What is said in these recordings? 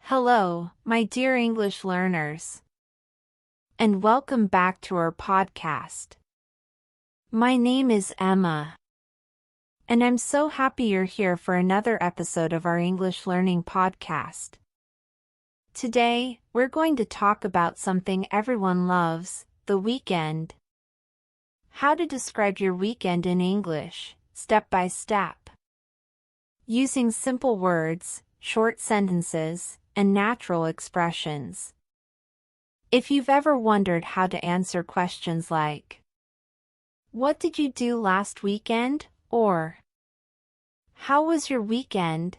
Hello, my dear English learners, and welcome back to our podcast. My name is Emma, and I'm so happy you're here for another episode of our English learning podcast. Today, we're going to talk about something everyone loves, the weekend. How to describe your weekend in English, step by step. Using simple words, short sentences, and natural expressions. If you've ever wondered how to answer questions like, "What did you do last weekend?" or "How was your weekend?"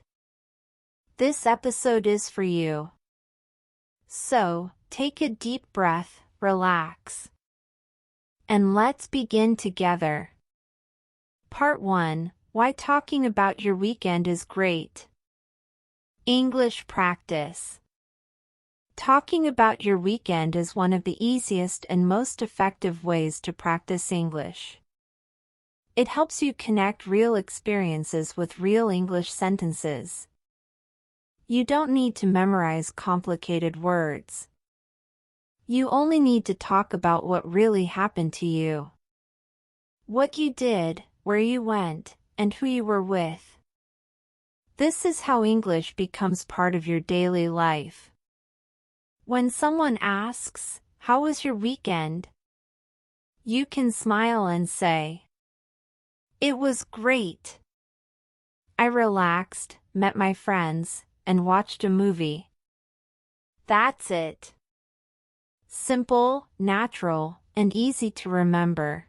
this episode is for you. So, take a deep breath, relax, and let's begin together. Part 1. Why talking about your weekend is great. English practice. Talking about your weekend is one of the easiest and most effective ways to practice English. It helps you connect real experiences with real English sentences. You don't need to memorize complicated words. You only need to talk about what really happened to you. What you did, where you went, and who you were with. This is how English becomes part of your daily life. When someone asks, "How was your weekend?" you can smile and say, "It was great. I relaxed, met my friends, and watched a movie." That's it. Simple, natural, and easy to remember.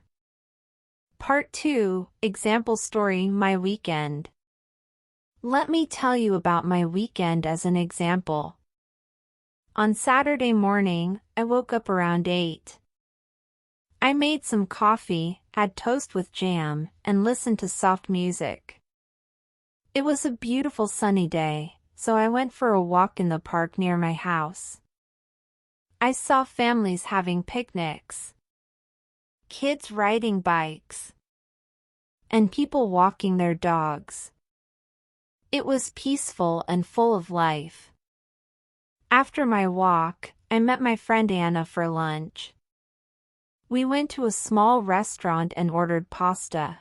Part 2, Example Story, My Weekend. Let me tell you about my weekend as an example. On Saturday morning, I woke up around 8. I made some coffee, had toast with jam, and listened to soft music. It was a beautiful sunny day, so I went for a walk in the park near my house. I saw families having picnics, kids riding bikes, and people walking their dogs. It was peaceful and full of life. After my walk, I met my friend Anna for lunch. We went to a small restaurant and ordered pasta.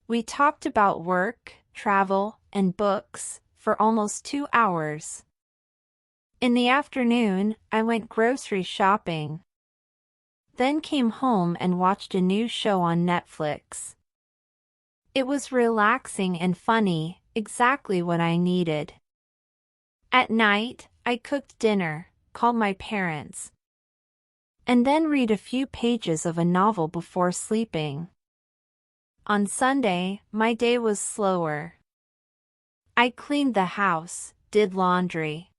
We talked about work, travel, and books for almost 2 hours. In the afternoon, I went grocery shopping. Then came home and watched a new show on Netflix. It was relaxing and funny, exactly what I needed. At night, I cooked dinner, called my parents, and then read a few pages of a novel before sleeping. On Sunday, my day was slower. I cleaned the house, did laundry,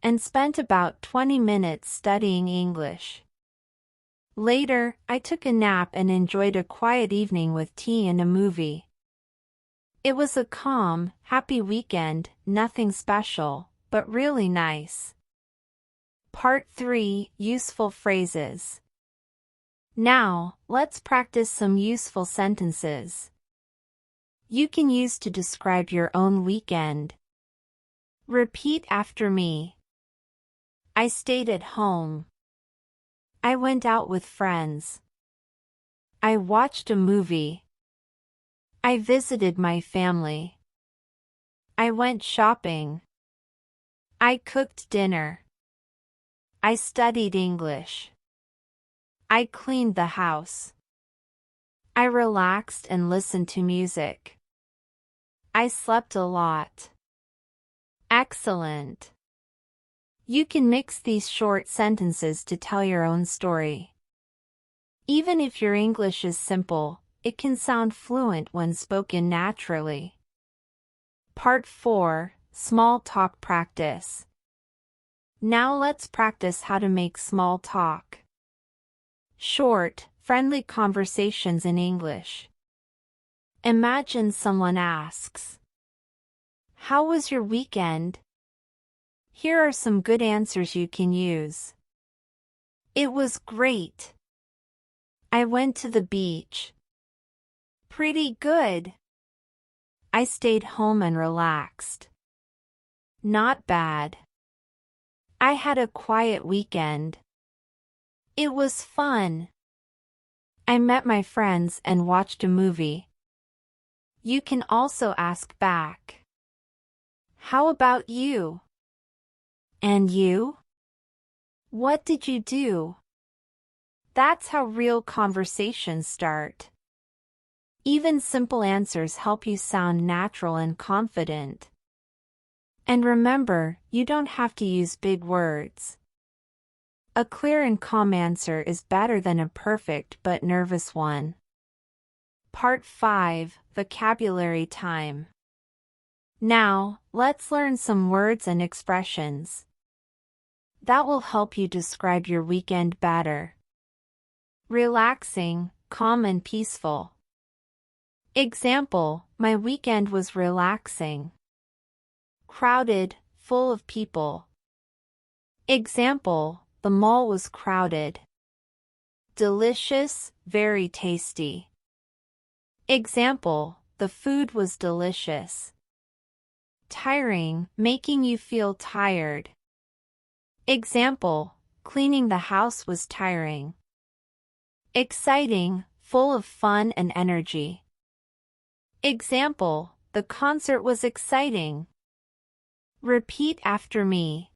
and spent about 20 minutes studying English. Later, I took a nap and enjoyed a quiet evening with tea and a movie. It was a calm, happy weekend, nothing special, but really nice. Part 3, Useful Phrases. Now, let's practice some useful sentences. You can use to describe your own weekend. Repeat after me. I stayed at home. I went out with friends. I watched a movie. I visited my family. I went shopping. I cooked dinner. I studied English. I cleaned the house. I relaxed and listened to music. I slept a lot. Excellent. You can mix these short sentences to tell your own story. Even if your English is simple, it can sound fluent when spoken naturally. Part 4, Small Talk Practice. Now let's practice how to make small talk. Short, friendly conversations in English. Imagine someone asks, "How was your weekend?" Here are some good answers you can use. "It was great. I went to the beach." "Pretty good. I stayed home and relaxed." Not bad. I had a quiet weekend. It was fun. I met my friends and watched a movie. You can also ask back. How about you? And you? What did you do? That's how real conversations start. Even simple answers help you sound natural and confident. And remember, you don't have to use big words. A clear and calm answer is better than a perfect but nervous one. Part 5, Vocabulary Time. Now, let's learn some words and expressions. That will help you describe your weekend better. Relaxing, calm and peaceful. Example, my weekend was relaxing. Crowded, full of people. Example, the mall was crowded. Delicious, very tasty. Example, the food was delicious. Tiring, making you feel tired. Example, cleaning the house was tiring. Exciting, full of fun and energy. Example, the concert was exciting. Repeat after me.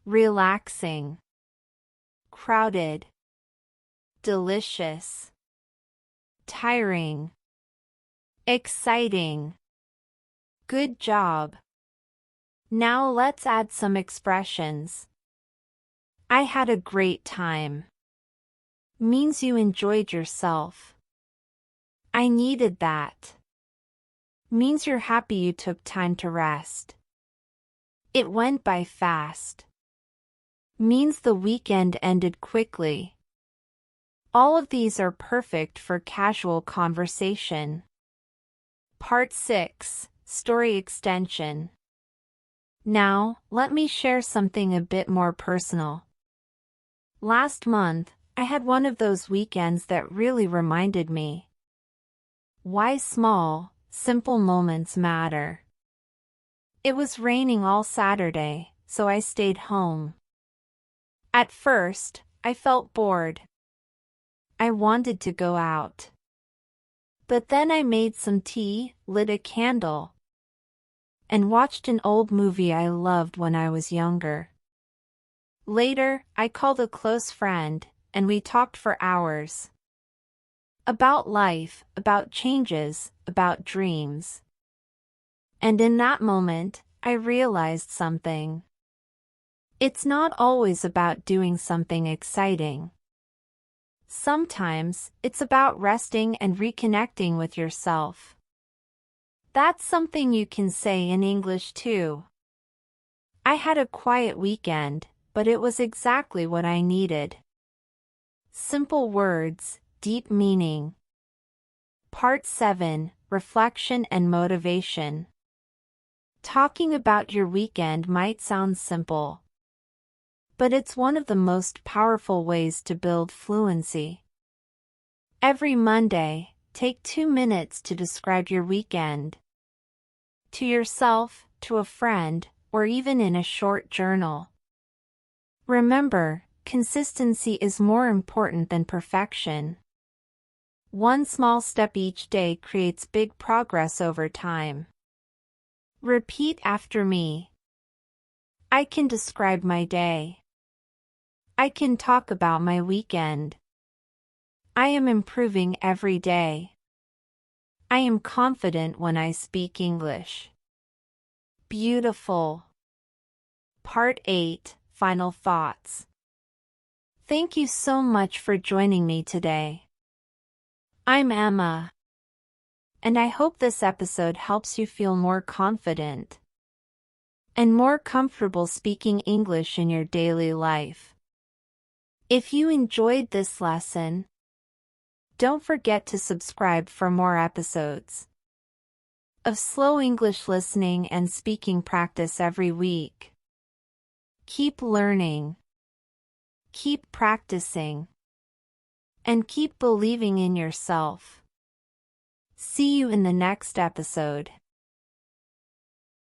Relaxing. Crowded. Delicious. Tiring. Exciting. Good job. Now let's add some expressions. I had a great time. Means you enjoyed yourself. I needed that. Means you're happy you took time to rest. It went by fast. Means the weekend ended quickly. All of these are perfect for casual conversation. Part 6, Story Extension. Now, let me share something a bit more personal. Last month, I had one of those weekends that really reminded me why small, simple moments matter. It was raining all Saturday, so I stayed home. At first, I felt bored. I wanted to go out. But then I made some tea, lit a candle, and watched an old movie I loved when I was younger. Later, I called a close friend, and we talked for hours. About life, about changes, about dreams. And in that moment, I realized something. It's not always about doing something exciting. Sometimes, it's about resting and reconnecting with yourself. That's something you can say in English too. I had a quiet weekend, but it was exactly what I needed. Simple words, deep meaning. Part 7, Reflection and Motivation. Talking about your weekend might sound simple, but it's one of the most powerful ways to build fluency. Every Monday, take 2 minutes to describe your weekend. To yourself, to a friend, or even in a short journal. Remember, consistency is more important than perfection. One small step each day creates big progress over time. Repeat after me. I can describe my day. I can talk about my weekend. I am improving every day. I am confident when I speak English. Beautiful. Part 8, Final Thoughts. Thank you so much for joining me today. I'm Emma, and I hope this episode helps you feel more confident and more comfortable speaking English in your daily life. If you enjoyed this lesson, don't forget to subscribe for more episodes of slow English listening and speaking practice every week. Keep learning, keep practicing, and keep believing in yourself. See you in the next episode.